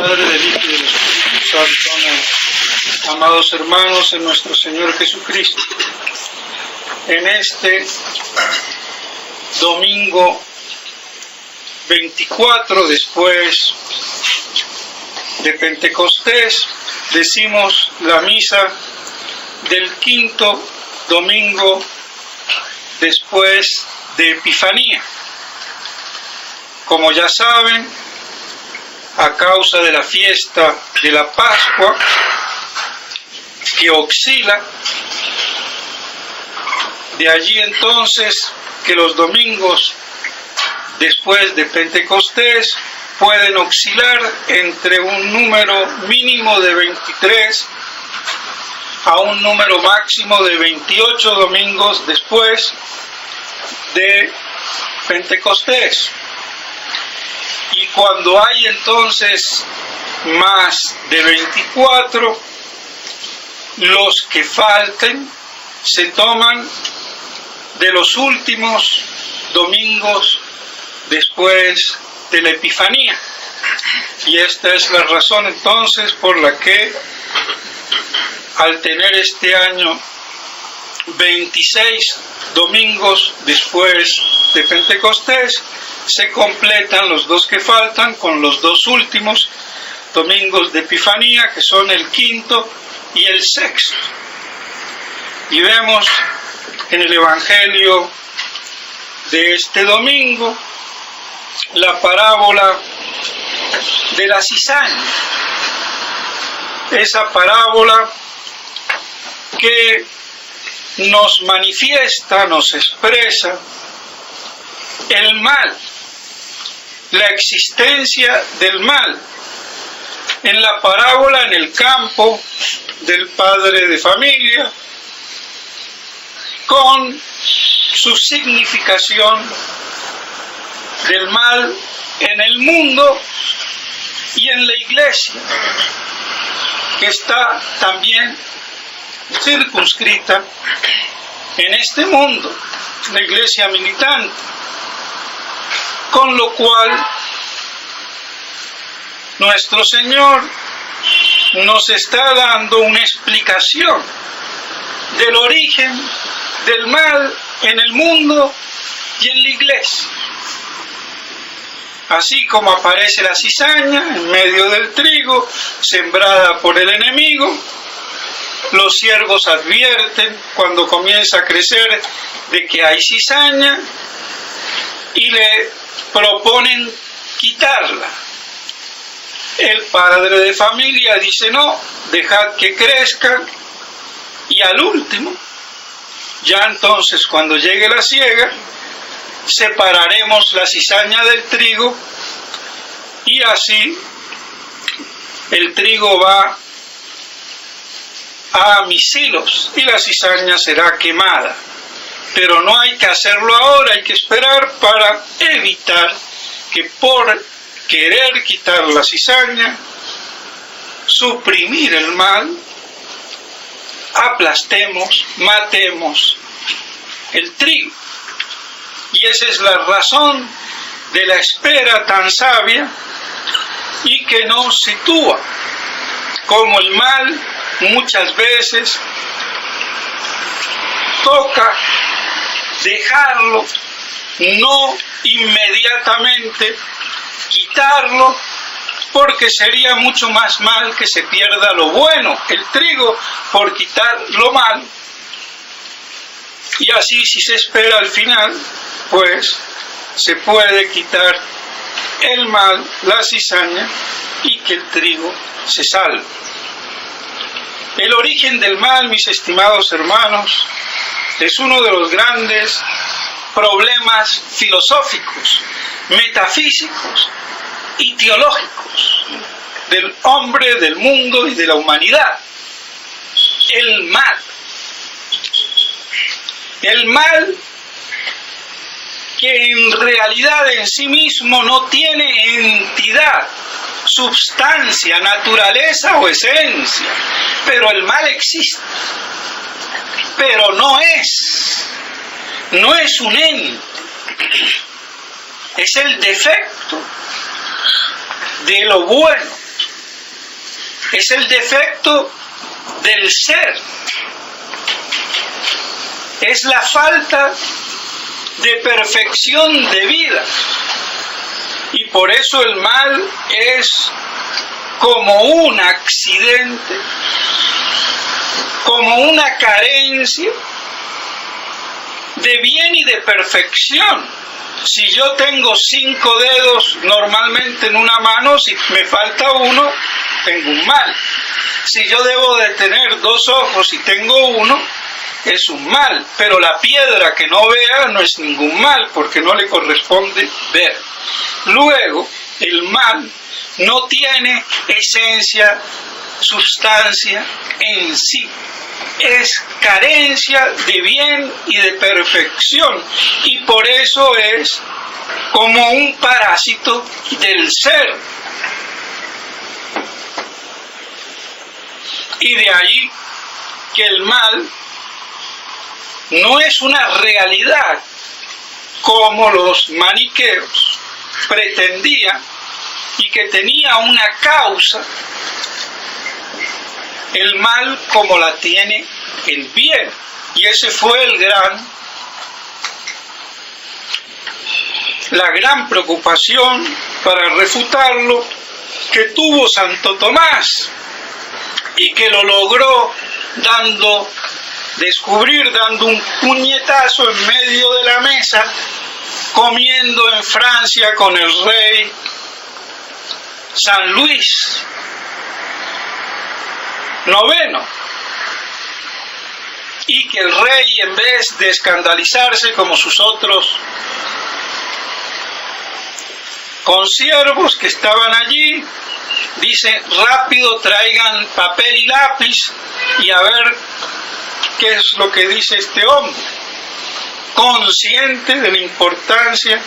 Padre, del Hijo y del Espíritu Santo. Amén. Amados hermanos en nuestro Señor Jesucristo, en este domingo 24 después de Pentecostés, decimos la misa del quinto domingo después de Epifanía. Como ya saben, a causa de la fiesta de la Pascua, que oscila, de allí entonces que los domingos después de Pentecostés pueden oscilar entre un número mínimo de 23 a un número máximo de 28 domingos después de Pentecostés. Y cuando hay entonces más de 24, los que falten se toman de los últimos domingos después de la Epifanía. Y esta es la razón entonces por la que al tener este año 26 domingos después de Pentecostés, se completan los dos que faltan con los dos últimos domingos de Epifanía, que son el quinto y el sexto. Y vemos en el Evangelio de este domingo la parábola de la cizaña. Esa parábola que nos manifiesta, nos expresa el mal, la existencia del mal. En la parábola, en el campo del padre de familia, con su significación del mal en el mundo y en la iglesia, que está también circunscrita en este mundo, la iglesia militante, con lo cual nuestro Señor nos está dando una explicación del origen del mal en el mundo y en la iglesia. Así como aparece la cizaña en medio del trigo, sembrada por el enemigo, los siervos advierten cuando comienza a crecer de que hay cizaña y le proponen quitarla. El padre de familia dice: no, dejad que crezca, y al último, ya entonces cuando llegue la siega, separaremos la cizaña del trigo, y así el trigo va a mis hilos y la cizaña será quemada. Pero no hay que hacerlo ahora, hay que esperar para evitar que por querer quitar la cizaña, suprimir el mal, aplastemos, matemos el trigo. Y esa es la razón de la espera tan sabia y que nos sitúa como el mal muchas veces toca dejarlo, no inmediatamente quitarlo, porque sería mucho más mal que se pierda lo bueno, el trigo, por quitar lo mal. Y así, si se espera al final, pues se puede quitar el mal, la cizaña, y que el trigo se salve. El origen del mal, mis estimados hermanos, es uno de los grandes problemas filosóficos, metafísicos y teológicos del hombre, del mundo y de la humanidad. El mal. El mal que en realidad en sí mismo no tiene entidad, substancia, naturaleza o esencia, pero el mal existe, pero no es un ente, es el defecto de lo bueno, es el defecto del ser, es la falta de perfección de vida. Y por eso el mal es como un accidente, como una carencia de bien y de perfección. Si yo tengo 5 dedos normalmente en una mano, si me falta uno, tengo un mal. Si yo debo de tener 2 ojos y tengo uno, es un mal. Pero la piedra que no vea no es ningún mal, porque no le corresponde ver. Luego, el mal no tiene esencia, sustancia en sí. Es carencia de bien y de perfección, y por eso es como un parásito del ser. Y de ahí que el mal no es una realidad como los maniqueos pretendían, y que tenía una causa, el mal como la tiene el bien. Y ese fue la gran preocupación para refutarlo que tuvo Santo Tomás, y que lo logró dando un puñetazo en medio de la mesa, comiendo en Francia con el rey San Luis IX, y que el rey, en vez de escandalizarse como sus otros consiervos que estaban allí, dice: rápido, traigan papel y lápiz y a ver qué es lo que dice este hombre, consciente de la importancia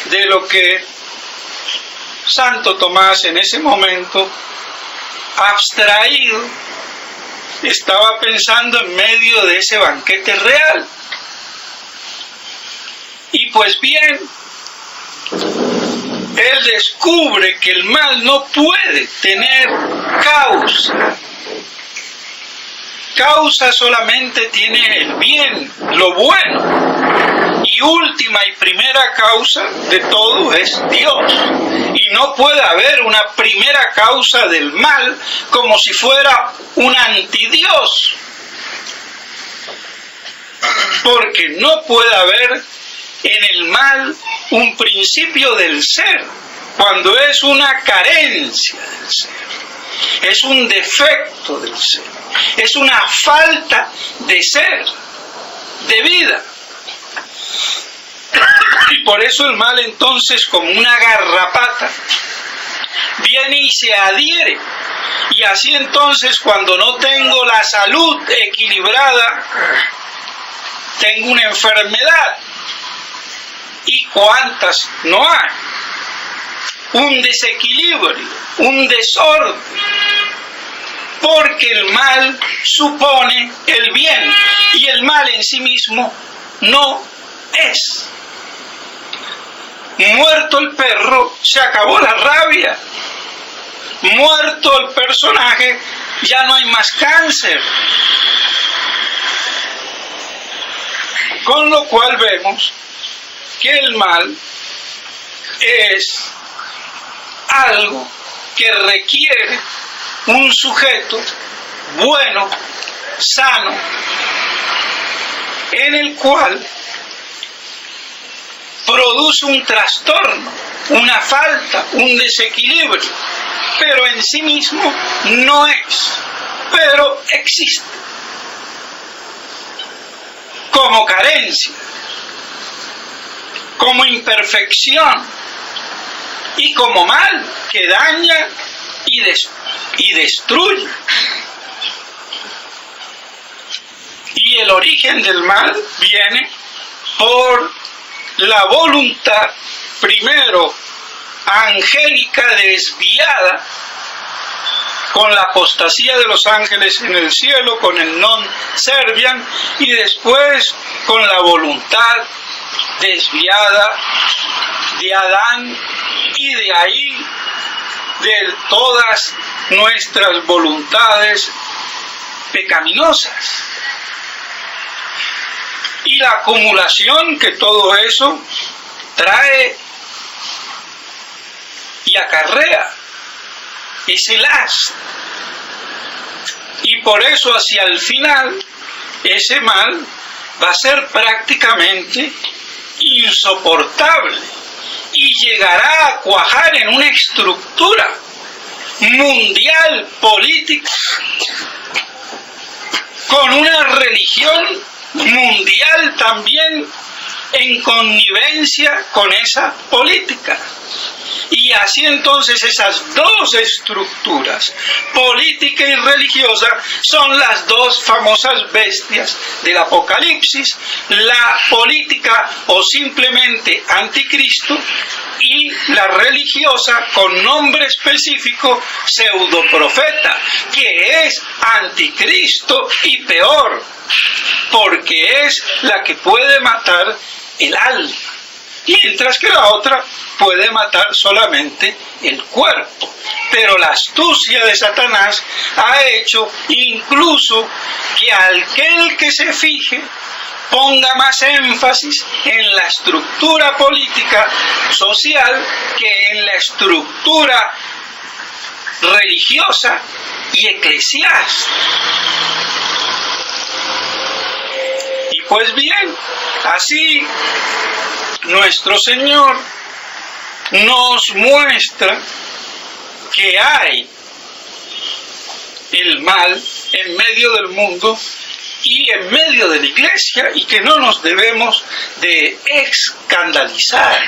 de lo que Santo Tomás en ese momento, abstraído, estaba pensando en medio de ese banquete real. Y pues bien, él descubre que el mal no puede tener causa. Causa solamente tiene el bien, lo bueno. Y última y primera causa de todo es Dios. Y no puede haber una primera causa del mal como si fuera un antidios. Porque no puede haber en el mal un principio del ser, cuando es una carencia del ser, es un defecto del ser, es una falta de ser, de vida. Y por eso el mal, entonces, como una garrapata, viene y se adhiere. Y así entonces, cuando no tengo la salud equilibrada, tengo una enfermedad. ¿Y cuántas no hay? Un desequilibrio, un desorden, porque el mal supone el bien, y el mal en sí mismo no es. Muerto el perro, se acabó la rabia. Muerto el personaje, ya no hay más cáncer. Con lo cual vemos que el mal es algo que requiere un sujeto bueno, sano, en el cual produce un trastorno, una falta, un desequilibrio, pero en sí mismo no es, pero existe como carencia, como imperfección y como mal que daña y destruye. Y el origen del mal viene por la voluntad, primero angélica desviada, con la apostasía de los ángeles en el cielo, con el non serviam, y después con la voluntad desviada de Adán, y de ahí de todas nuestras voluntades pecaminosas. Y la acumulación que todo eso trae y acarrea ese lastre. Y por eso hacia el final ese mal va a ser prácticamente insoportable y llegará a cuajar en una estructura mundial política con una religión mundial también en connivencia con esa política. Y así entonces esas dos estructuras, política y religiosa, son las dos famosas bestias del Apocalipsis: la política o simplemente anticristo, y la religiosa con nombre específico pseudoprofeta, que es anticristo y peor, porque es la que puede matar el alma, mientras que la otra puede matar solamente el cuerpo. Pero la astucia de Satanás ha hecho incluso que aquel que se fije ponga más énfasis en la estructura política social que en la estructura religiosa y eclesiástica. Y pues bien, así nuestro Señor nos muestra que hay el mal en medio del mundo y en medio de la iglesia, y que no nos debemos de escandalizar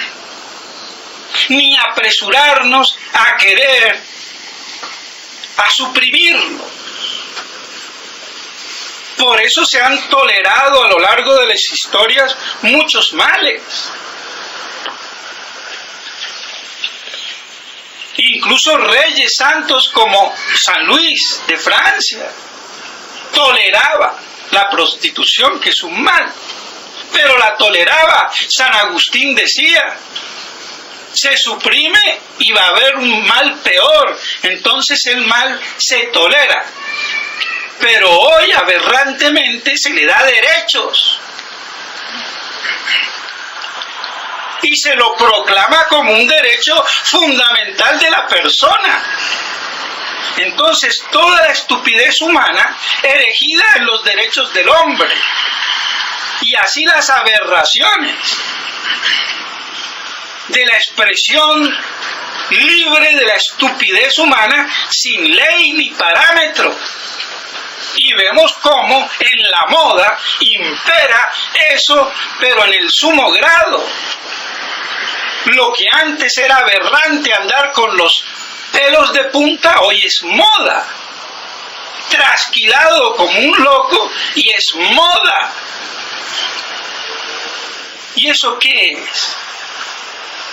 ni apresurarnos a querer a suprimirlo. Por eso se han tolerado a lo largo de las historias muchos males. Incluso reyes santos como San Luis de Francia toleraba la prostitución, que es un mal, pero la toleraba. San Agustín decía: se suprime y va a haber un mal peor. Entonces el mal se tolera, pero hoy aberrantemente se le da derechos y se lo proclama como un derecho fundamental de la persona. Entonces toda la estupidez humana erigida en los derechos del hombre, y así las aberraciones de la expresión libre de la estupidez humana sin ley ni parámetro. Y vemos cómo en la moda impera eso, pero en el sumo grado. Lo que antes era aberrante, andar con los pelos de punta, hoy es moda. Trasquilado como un loco, y es moda. ¿Y eso qué es?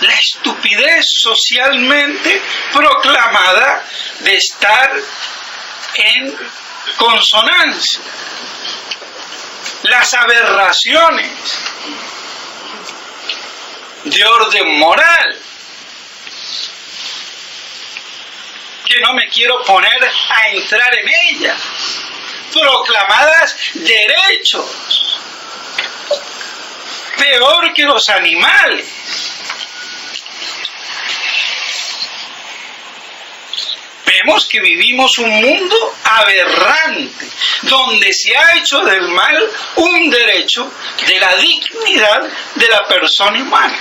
La estupidez socialmente proclamada de estar en consonancia. Las aberraciones de orden moral, que no me quiero poner a entrar en ellas, proclamadas derechos, peor que los animales. Vemos que vivimos un mundo aberrante, donde se ha hecho del mal un derecho de la dignidad de la persona humana.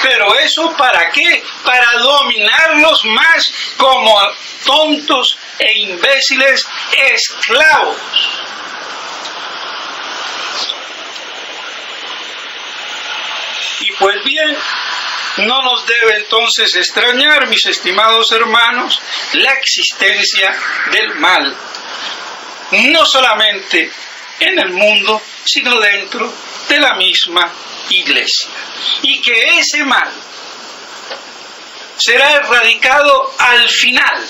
¿Pero eso para qué? Para dominarlos más como tontos e imbéciles esclavos. Y pues bien, no nos debe entonces extrañar, mis estimados hermanos, la existencia del mal, no solamente en el mundo, sino dentro de la misma iglesia. Y que ese mal será erradicado al final,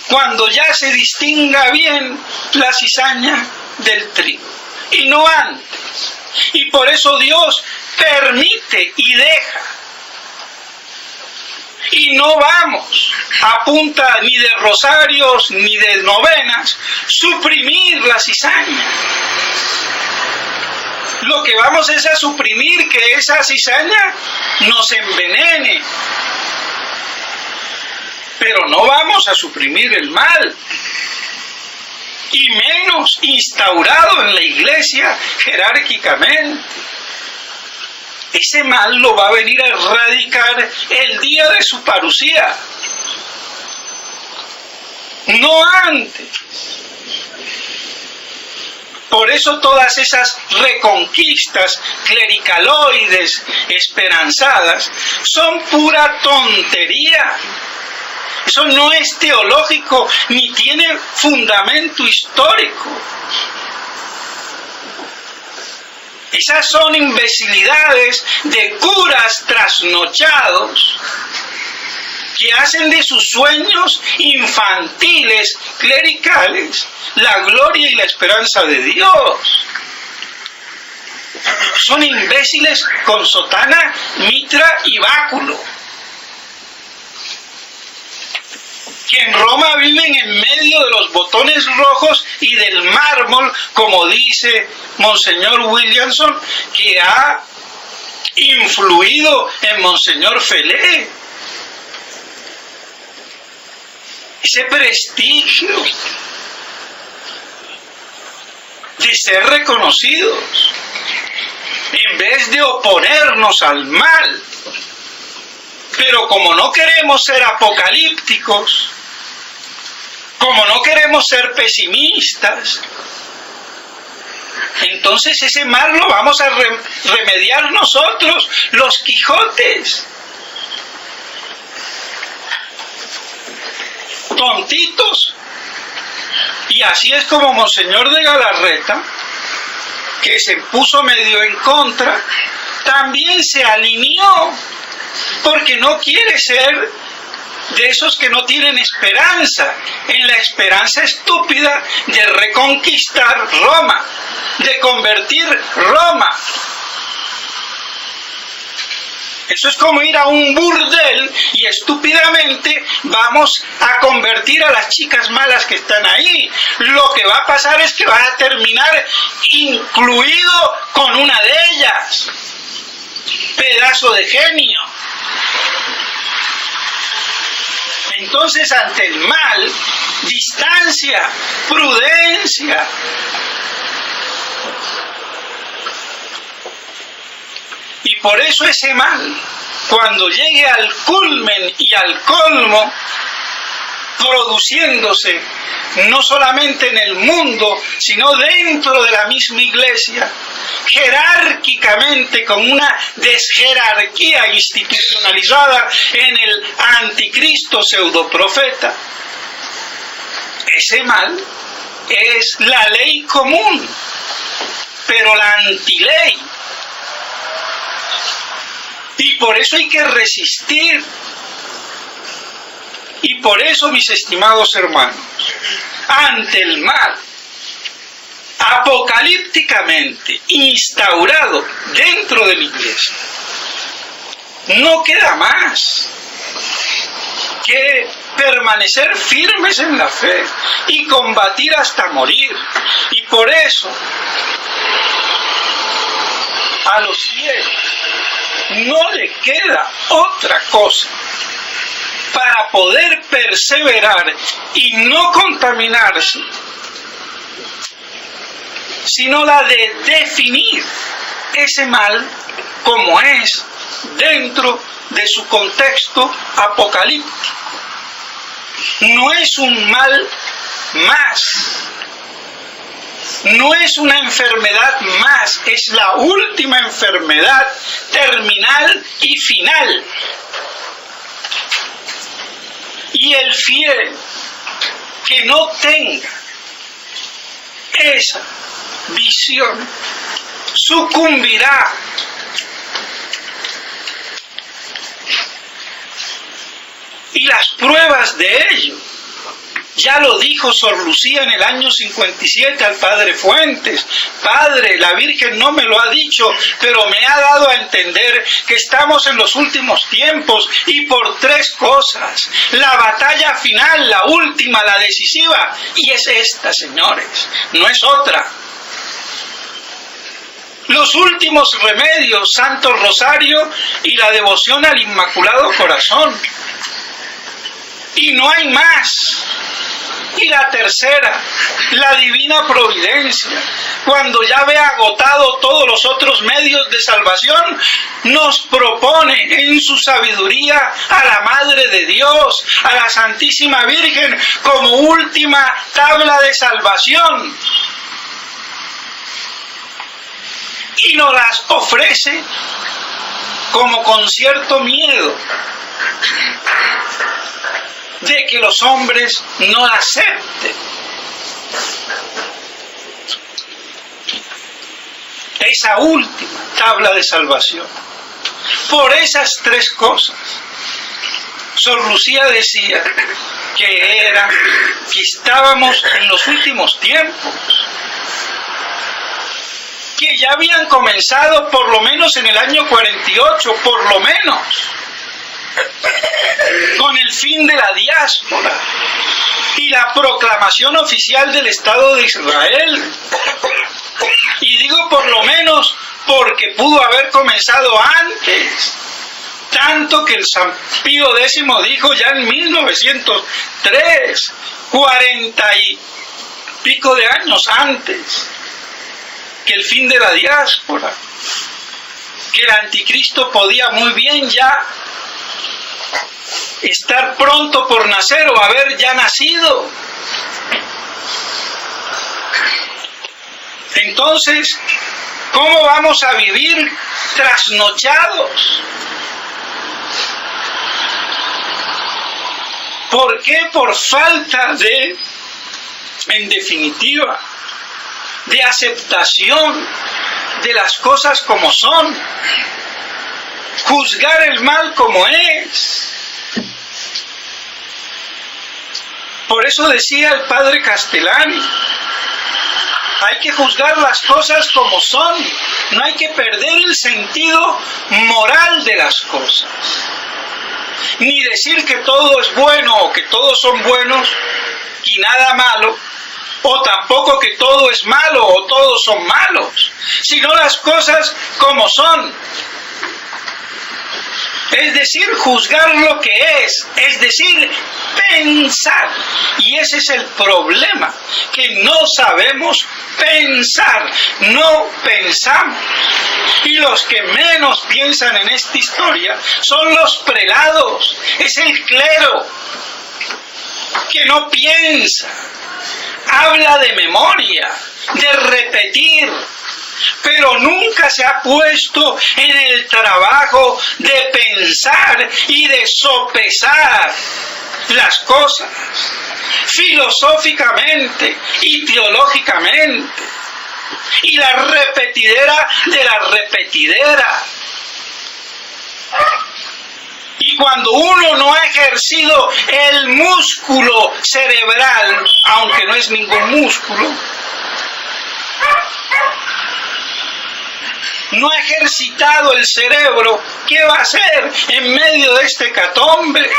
cuando ya se distinga bien la cizaña del trigo, y no antes. Y por eso Dios permite y Y no vamos a punta ni de rosarios ni de novenas suprimir la cizaña. Lo que vamos es a suprimir que esa cizaña nos envenene. Pero no vamos a suprimir el mal. Y menos instaurado en la iglesia jerárquicamente. Ese mal lo va a venir a erradicar el día de su parucía. No antes. Por eso todas esas reconquistas clericaloides esperanzadas son pura tontería. Eso no es teológico ni tiene fundamento histórico. Esas son imbecilidades de curas trasnochados que hacen de sus sueños infantiles, clericales, la gloria y la esperanza de Dios. Son imbéciles con sotana, mitra y báculo, que en Roma viven en medio de los botones rojos y del mármol, como dice Monseñor Williamson, que ha influido en Monseñor Felé. Ese prestigio de ser reconocidos, en vez de oponernos al mal. Pero como no queremos ser apocalípticos, como no queremos ser pesimistas, entonces ese mal lo vamos a remediar nosotros, los Quijotes. Tontitos. Y así es como Monseñor de Galarreta, que se puso medio en contra, también se alineó, porque no quiere ser de esos que no tienen esperanza, en la esperanza estúpida de reconquistar Roma, de convertir Roma. Eso es como ir a un burdel y estúpidamente vamos a convertir a las chicas malas que están ahí. Lo que va a pasar es que vas a terminar incluido con una de ellas. Pedazo de genio. Entonces, ante el mal, distancia, prudencia. Y por eso ese mal, cuando llegue al culmen y al colmo, produciéndose no solamente en el mundo, sino dentro de la misma iglesia, jerárquicamente, con una desjerarquía institucionalizada en el anticristo pseudoprofeta, ese mal es la ley común, pero la antiley. Y por eso hay que resistir. Y por eso, mis estimados hermanos, ante el mal apocalípticamente instaurado dentro de la iglesia, no queda más que permanecer firmes en la fe y combatir hasta morir. Y por eso, a los fieles no le queda otra cosa para poder perseverar y no contaminarse, sino la de definir ese mal como es dentro de su contexto apocalíptico. No es un mal más, no es una enfermedad más, es la última enfermedad terminal y final. Y el fiel que no tenga esa visión sucumbirá. Y las pruebas de ello Ya lo dijo Sor Lucía en el año 57 al padre Fuentes. Padre, la Virgen no me lo ha dicho, pero me ha dado a entender que estamos en los últimos tiempos y por tres cosas. La batalla final, la última, la decisiva, y es esta, señores, no es otra. Los últimos remedios, Santo Rosario y la devoción al Inmaculado Corazón. Y no hay más. Y la tercera, la divina providencia. Cuando ya ve agotado todos los otros medios de salvación, nos propone en su sabiduría a la Madre de Dios, a la Santísima Virgen, como última tabla de salvación. Y nos las ofrece como con cierto miedo de que los hombres no la acepten. Esa última tabla de salvación. Por esas tres cosas, Sor Lucía decía que estábamos en los últimos tiempos, que ya habían comenzado por lo menos en el año 48, por lo menos, con el fin de la diáspora y la proclamación oficial del Estado de Israel. Y digo por lo menos porque pudo haber comenzado antes, tanto que el San Pío X dijo ya en 1903, 40 y pico de años antes, que el fin de la diáspora, que el anticristo podía muy bien ya estar pronto por nacer o haber ya nacido. Entonces, ¿cómo vamos a vivir trasnochados? ¿Por qué? Por falta de, en definitiva, de aceptación de las cosas como son, juzgar el mal como es. Por eso decía el padre Castellani, hay que juzgar las cosas como son, no hay que perder el sentido moral de las cosas, ni decir que todo es bueno o que todos son buenos y nada malo, o tampoco que todo es malo o todos son malos, sino las cosas como son. Es decir, juzgar lo que es decir, pensar. Y ese es el problema, que no sabemos pensar, no pensamos. Y los que menos piensan en esta historia son los prelados, es el clero, que no piensa, habla de memoria, de repetir, pero nunca se ha puesto en el trabajo de pensar y de sopesar las cosas filosóficamente y teológicamente. Y la repetidera de la repetidera. Y cuando uno no ha ejercido el músculo cerebral, aunque no es ningún músculo, no ha ejercitado el cerebro, ¿qué va a hacer en medio de este hecatombe?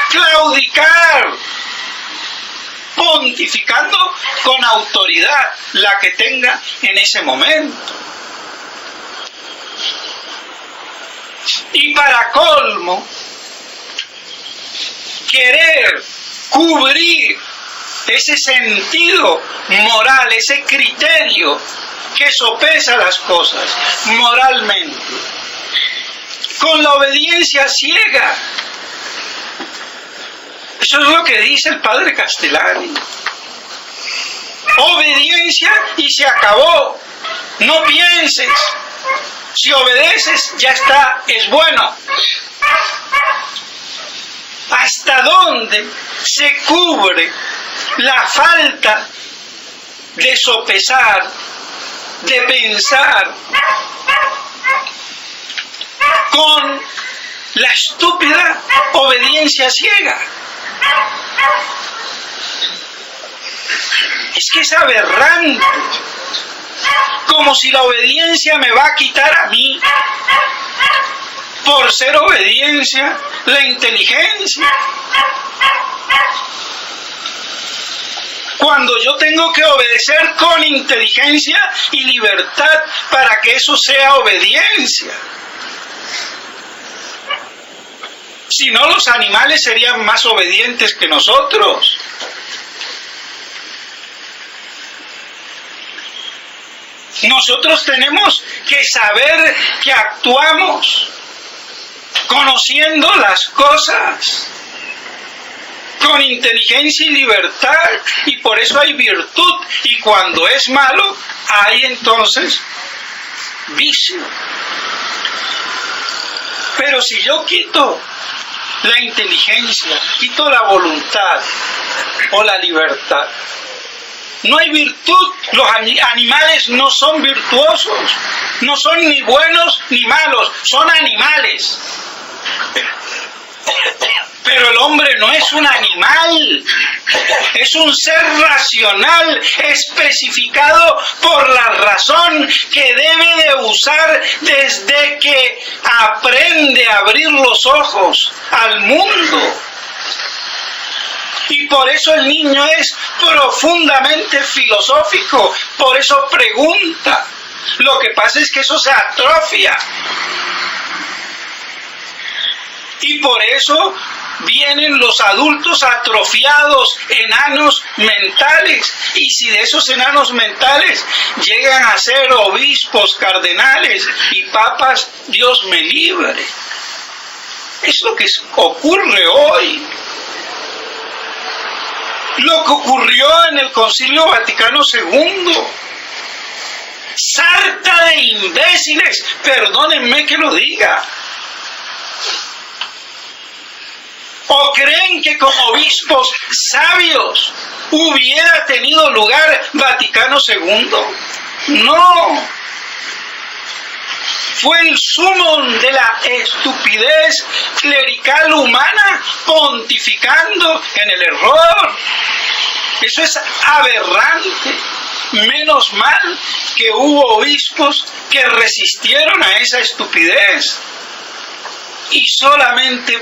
Claudicar, pontificando con autoridad, la que tenga en ese momento. Y para colmo, querer cubrir ese sentido moral, ese criterio que sopesa las cosas moralmente, con la obediencia ciega. Eso es lo que dice el padre Castellani. Obediencia y se acabó. No pienses. Si obedeces, ya está, es bueno. ¿Hasta dónde se cubre la falta de sopesar, de pensar, con la estúpida obediencia ciega? es aberrante. Como si la obediencia me va a quitar a mí, por ser obediencia, la inteligencia. Cuando yo tengo que obedecer con inteligencia y libertad para que eso sea obediencia. Si no, los animales serían más obedientes que nosotros. Nosotros tenemos que saber que actuamos conociendo las cosas con inteligencia y libertad, y por eso hay virtud, y cuando es malo hay entonces vicio. Pero si yo quito la inteligencia, quito la voluntad o la libertad, no hay virtud. Los animales no son virtuosos, no son ni buenos ni malos, son animales. Pero el hombre no es un animal, es un ser racional, especificado por la razón que debe de usar desde que aprende a abrir los ojos al mundo. Y por eso el niño es profundamente filosófico, por eso pregunta. Lo que pasa es que eso se atrofia. Y por eso vienen los adultos atrofiados, enanos mentales. Y si de esos enanos mentales llegan a ser obispos, cardenales y papas, Dios me libre. Es lo que ocurre hoy. Lo que ocurrió en el Concilio Vaticano II. Sarta de imbéciles, perdónenme que lo diga. ¿O creen que como obispos sabios hubiera tenido lugar Vaticano II? No. Fue el sumum de la estupidez clerical humana pontificando en el error. Eso es aberrante. Menos mal que hubo obispos que resistieron a esa estupidez. Y solamente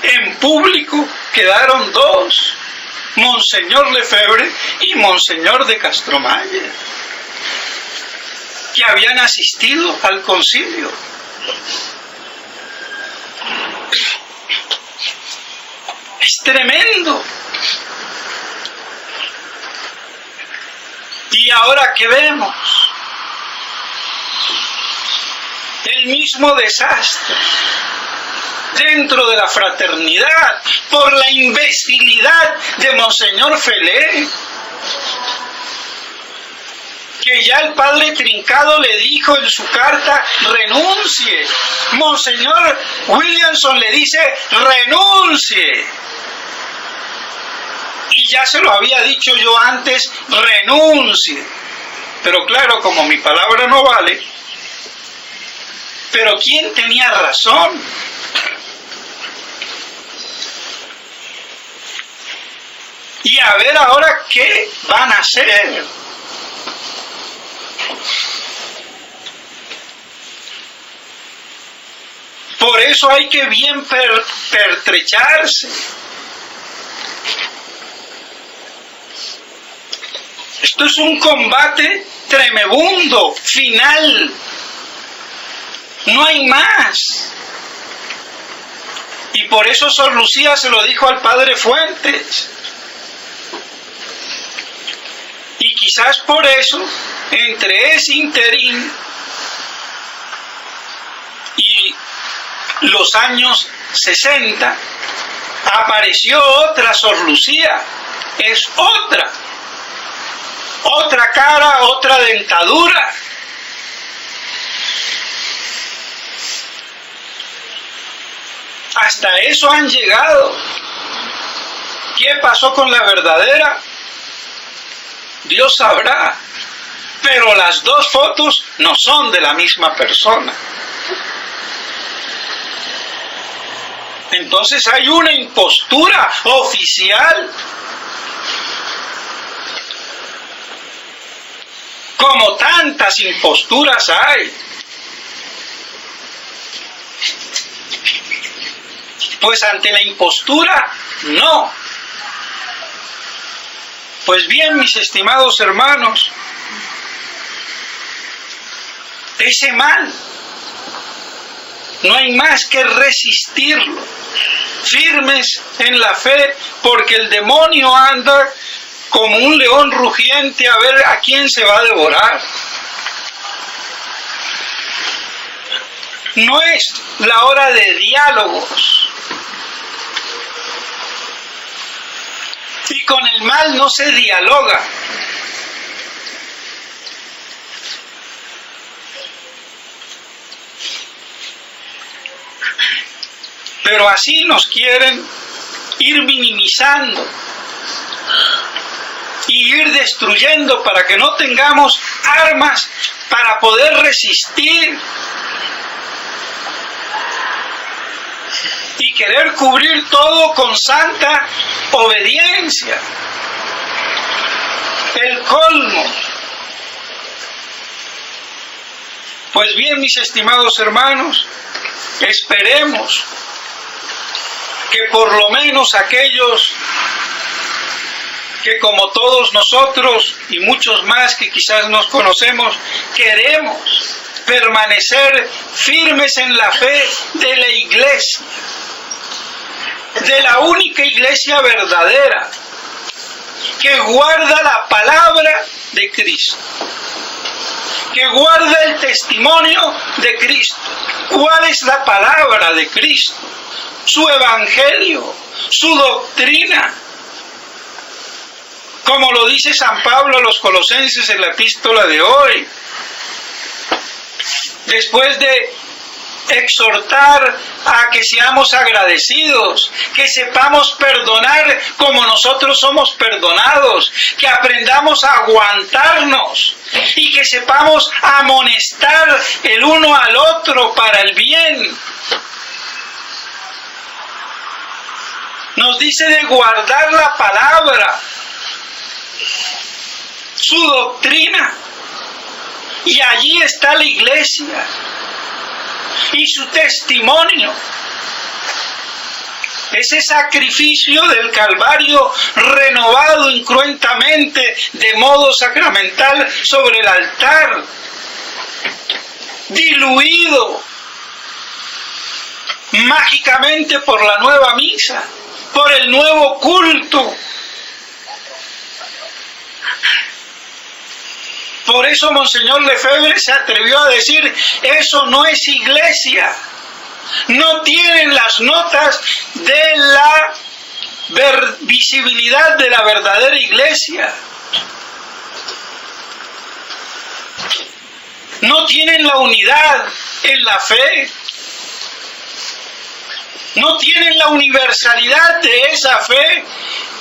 en público quedaron dos, Monseñor Lefebvre y Monseñor de Castromalle, que habían asistido al concilio. Es tremendo. ¿Y ahora qué vemos? El mismo desastre dentro de la fraternidad por la imbecilidad de Monseñor Felé, que ya el padre Trincado le dijo en su carta, renuncie. Monseñor Williamson le dice, renuncie. Y ya se lo había dicho yo antes, renuncie. Pero claro, como mi palabra no vale, pero ¿quién tenía razón? Y a ver ahora qué van a hacer. Por eso hay que bien pertrecharse. Esto es un combate tremebundo, final. No hay más. Y por eso Sor Lucía se lo dijo al padre Fuentes. Y quizás por eso, entre ese interín y los años 60, apareció otra Sor Lucía. Es otra cara, otra dentadura. Hasta eso han llegado. ¿Qué pasó con la verdadera? Dios sabrá. Pero las dos fotos no son de la misma persona. Entonces hay una impostura oficial. como tantas imposturas hay. Pues ante la impostura, no. Pues bien, mis estimados hermanos, ese mal no hay más que resistirlo, firmes en la fe, porque el demonio anda como un león rugiente a ver a quién se va a devorar. No es la hora de diálogos. Y con el mal no se dialoga. Pero así nos quieren ir minimizando y ir destruyendo para que no tengamos armas para poder resistir y querer cubrir todo con santa obediencia. El colmo. Pues bien, mis estimados hermanos, esperemos que por lo menos aquellos que como todos nosotros y muchos más que quizás nos conocemos, queremos permanecer firmes en la fe de la iglesia, de la única iglesia verdadera, que guarda la palabra de Cristo, que guarda el testimonio de Cristo. ¿Cuál es la palabra de Cristo? Su evangelio, su doctrina. Como lo dice San Pablo a los Colosenses en la epístola de hoy. Después de exhortar a que seamos agradecidos, que sepamos perdonar como nosotros somos perdonados, que aprendamos a aguantarnos y que sepamos amonestar el uno al otro para el bien. Nos dice de guardar la palabra, su doctrina, y allí está la iglesia y su testimonio, ese sacrificio del Calvario renovado incruentamente de modo sacramental sobre el altar, diluido mágicamente por la nueva misa, por el nuevo culto. Por eso Monseñor Lefebvre se atrevió a decir, eso no es iglesia. No tienen las notas de la visibilidad de la verdadera iglesia. No tienen la unidad en la fe. No tienen la universalidad de esa fe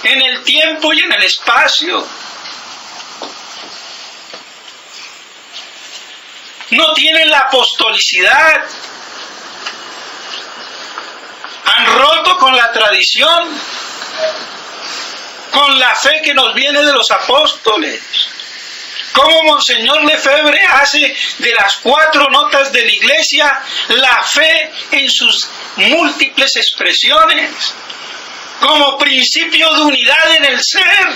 en el tiempo y en el espacio. No tienen la apostolicidad. Han roto con la tradición, con la fe que nos viene de los apóstoles. Como Monseñor Lefebvre hace de las 4 notas de la iglesia la fe en sus múltiples expresiones, como principio de unidad en el ser,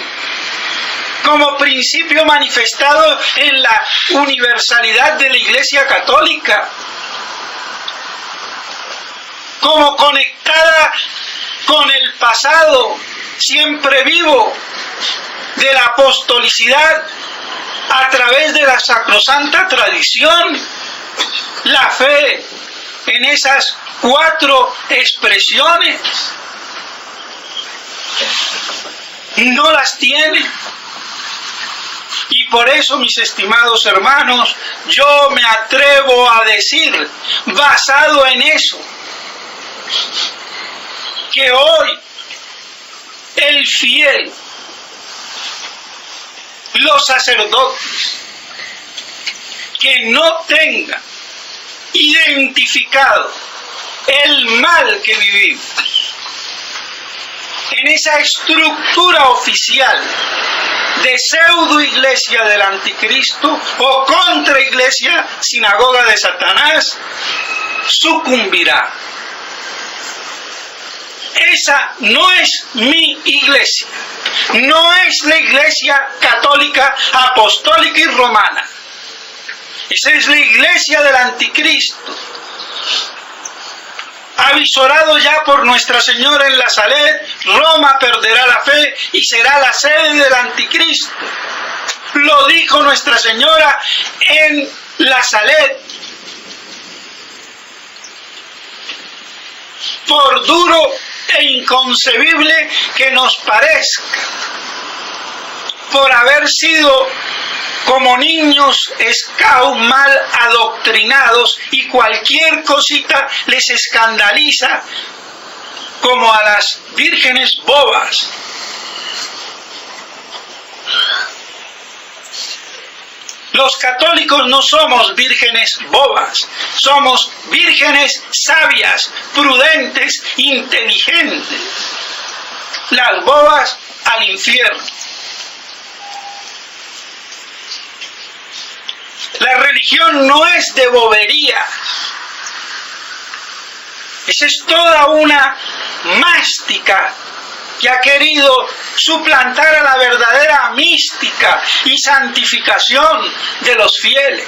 como principio manifestado en la universalidad de la Iglesia Católica, como conectada con el pasado siempre vivo de la apostolicidad a través de la sacrosanta tradición. La fe en esas 4 expresiones no las tiene. Y por eso, mis estimados hermanos, yo me atrevo a decir, basado en eso, que hoy el fiel, los sacerdotes, que no tengan identificado el mal que vivimos en esa estructura oficial de pseudo iglesia del anticristo o contra iglesia, sinagoga de Satanás, sucumbirá. Esa no es mi iglesia, no es la iglesia católica, apostólica y romana. Esa es la iglesia del anticristo, avisorado ya por Nuestra Señora en la Salet. Roma perderá la fe y será la sede del anticristo. Lo dijo Nuestra Señora en la Salet. Por duro e inconcebible que nos parezca, por haber sido como niños scout mal adoctrinados y cualquier cosita les escandaliza, como a las vírgenes bobas. Los católicos no somos vírgenes bobas, somos vírgenes sabias, prudentes, inteligentes. Las bobas al infierno. La religión no es de bobería. Esa es toda una mástica que ha querido suplantar a la verdadera mística y santificación de los fieles.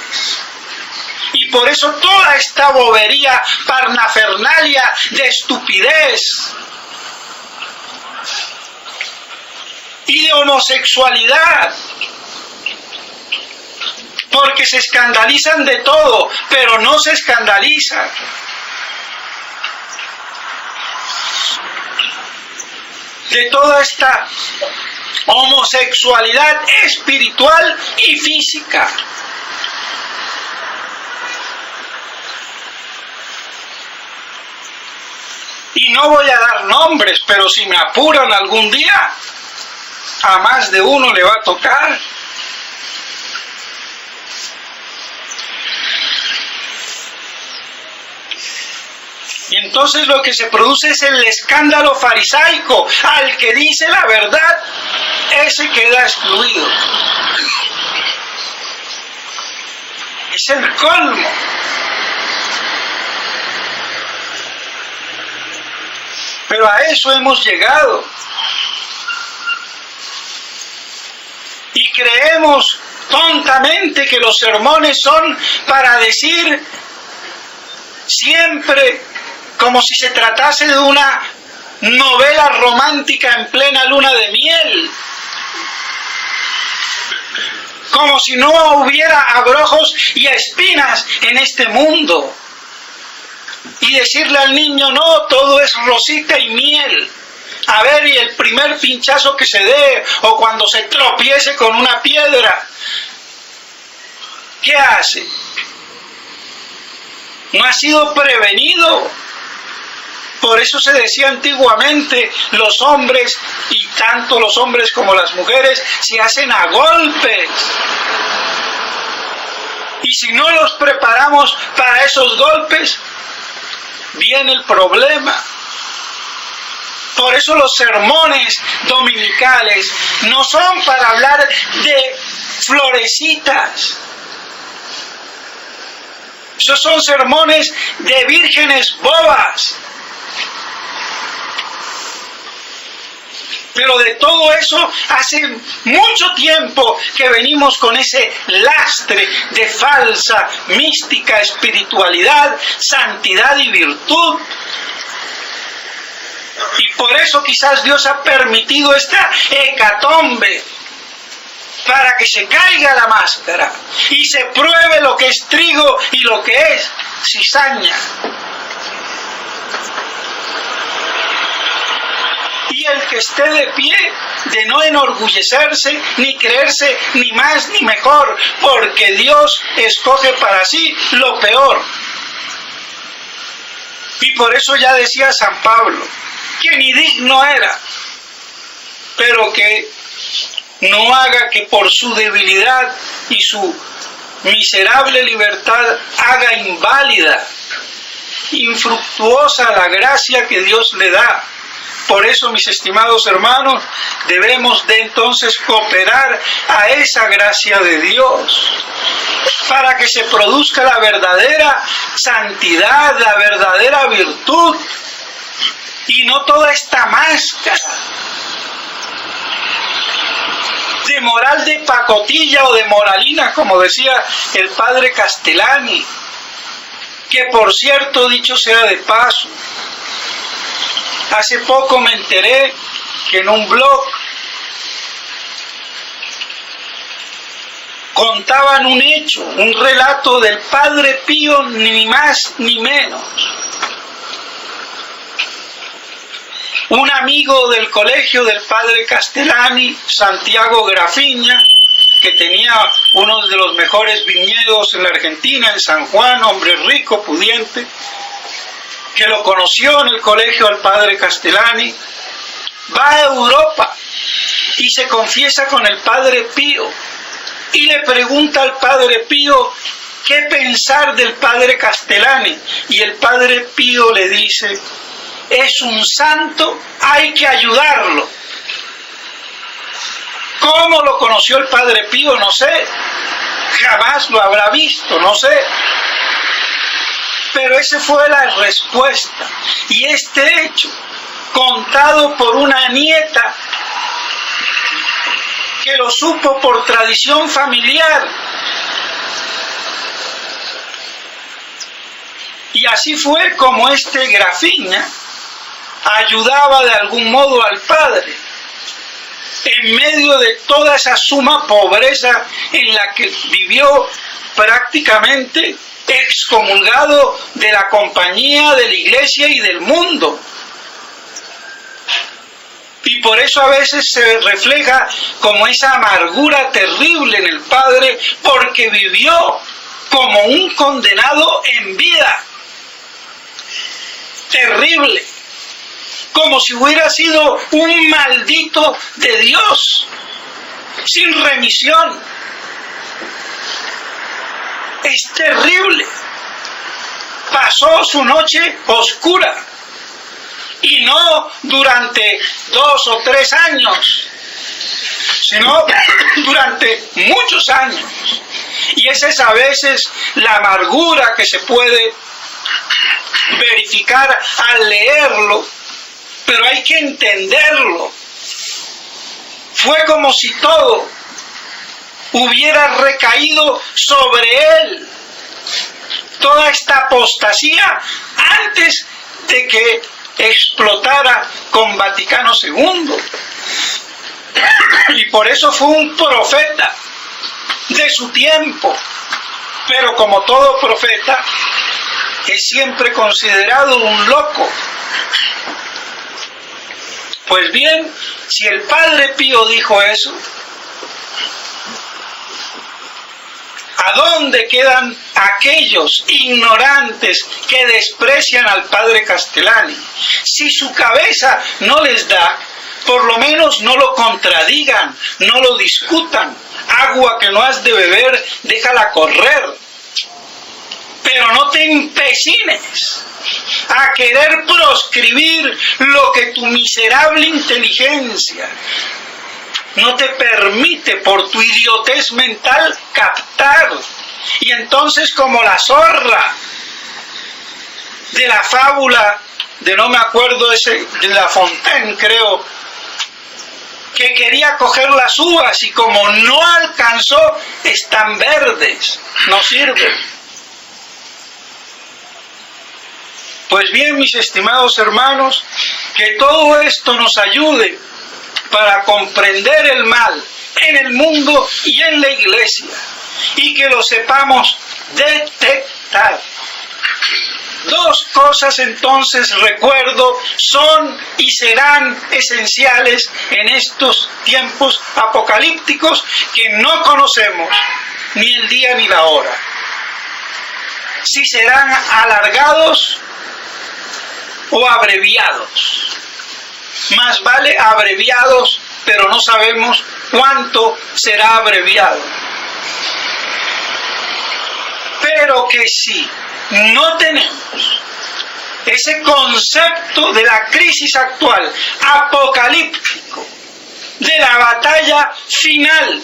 Y por eso toda esta bobería, parnafernalia de estupidez y de homosexualidad, porque se escandalizan de todo, pero no se escandalizan. De toda esta homosexualidad espiritual y física. Y no voy a dar nombres, pero si me apuran algún día, a más de uno le va a tocar. Y entonces lo que se produce es el escándalo farisaico. Al que dice la verdad, ese queda excluido. Es el colmo. Pero a eso hemos llegado. Y creemos tontamente que los sermones son para decir siempre, como si se tratase de una novela romántica en plena luna de miel, como si no hubiera abrojos y espinas en este mundo, y decirle al niño, no, todo es rosita y miel. A ver, y el primer pinchazo que se dé, o cuando se tropiece con una piedra, ¿qué hace? No ha sido prevenido. Por eso se decía antiguamente, los hombres, y tanto los hombres como las mujeres, se hacen a golpes. Y si no los preparamos para esos golpes, viene el problema. Por eso los sermones dominicales no son para hablar de florecitas. Esos son sermones de vírgenes bobas. Pero de todo eso hace mucho tiempo que venimos con ese lastre de falsa mística, espiritualidad, santidad y virtud. Y por eso quizás Dios ha permitido esta hecatombe, para que se caiga la máscara y se pruebe lo que es trigo y lo que es cizaña. Y el que esté de pie, de no enorgullecerse, ni creerse ni más ni mejor, porque Dios escoge para sí lo peor. Y por eso ya decía San Pablo, que ni digno era, pero que no haga que por su debilidad y su miserable libertad haga inválida, infructuosa la gracia que Dios le da, Por eso, mis estimados hermanos, debemos de entonces cooperar a esa gracia de Dios, para que se produzca la verdadera santidad, la verdadera virtud, y no toda esta máscara de moral de pacotilla o de moralina, como decía el padre Castellani, que por cierto, dicho sea de paso, hace poco me enteré que en un blog contaban un hecho, un relato del Padre Pío, ni más ni menos. Un amigo del colegio del padre Castellani, Santiago Grafiña, que tenía uno de los mejores viñedos en la Argentina, en San Juan, hombre rico, pudiente, que lo conoció en el colegio al padre Castellani, va a Europa y se confiesa con el padre Pío y le pregunta al padre Pío qué pensar del padre Castellani, y el padre Pío le dice: es un santo, hay que ayudarlo. ¿Cómo lo conoció el padre Pío? No sé, jamás lo habrá visto, no sé. Pero esa fue la respuesta. Y este hecho, contado por una nieta, que lo supo por tradición familiar. Y así fue como este Grafiña ayudaba de algún modo al padre, en medio de toda esa suma pobreza en la que vivió, prácticamente excomulgado de la compañía, de la iglesia y del mundo. Y por eso a veces se refleja como esa amargura terrible en el padre, porque vivió como un condenado en vida. Terrible. Como si hubiera sido un maldito de Dios, sin remisión. Es terrible. Pasó su noche oscura, y no durante 2 o 3 años, sino durante muchos años. Y esa es a veces la amargura que se puede verificar al leerlo, pero hay que entenderlo. Fue como si todo hubiera recaído sobre él, toda esta apostasía, antes de que explotara con Vaticano II. Y por eso fue un profeta de su tiempo, pero como todo profeta, es siempre considerado un loco. Pues bien, si el padre Pío dijo eso, ¿a dónde quedan aquellos ignorantes que desprecian al padre Castellani? Si su cabeza no les da, por lo menos no lo contradigan, no lo discutan. Agua que no has de beber, déjala correr. Pero no te empecines a querer proscribir lo que tu miserable inteligencia no te permite por tu idiotez mental captar. Y entonces, como la zorra de la fábula de, no me acuerdo, de La Fontaine, creo, que quería coger las uvas y como no alcanzó, están verdes, no sirven. Pues bien, mis estimados hermanos, que todo esto nos ayude para comprender el mal en el mundo y en la iglesia, y que lo sepamos detectar. 2 cosas entonces, recuerdo, son y serán esenciales en estos tiempos apocalípticos que no conocemos ni el día ni la hora. Si serán alargados o abreviados. Más vale abreviados, pero no sabemos cuánto será abreviado. Pero que si no tenemos ese concepto de la crisis actual, apocalíptico, de la batalla final,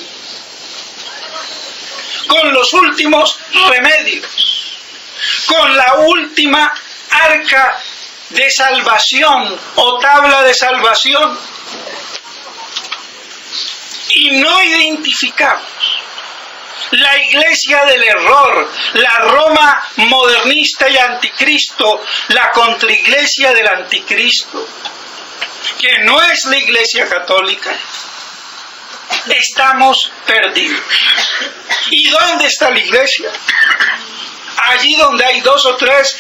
con los últimos remedios, con la última arca de salvación o tabla de salvación, y no identificamos la iglesia del error, la Roma modernista y anticristo, la contraiglesia del anticristo, que no es la iglesia católica, estamos perdidos. ¿Y dónde está la iglesia? Allí donde hay 2 o 3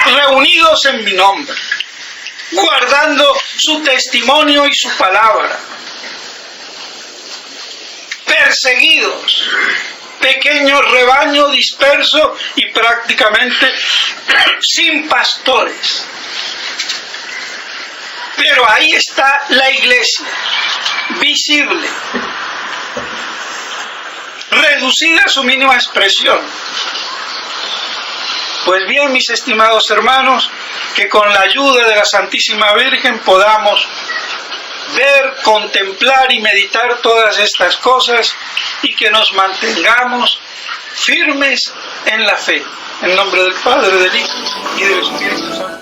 reunidos en mi nombre, guardando su testimonio y su palabra. Perseguidos, pequeño rebaño disperso y prácticamente sin pastores. Pero ahí está la iglesia, visible, reducida a su mínima expresión. Pues bien, mis estimados hermanos, que con la ayuda de la Santísima Virgen podamos ver, contemplar y meditar todas estas cosas y que nos mantengamos firmes en la fe. En nombre del Padre, del Hijo y del Espíritu Santo.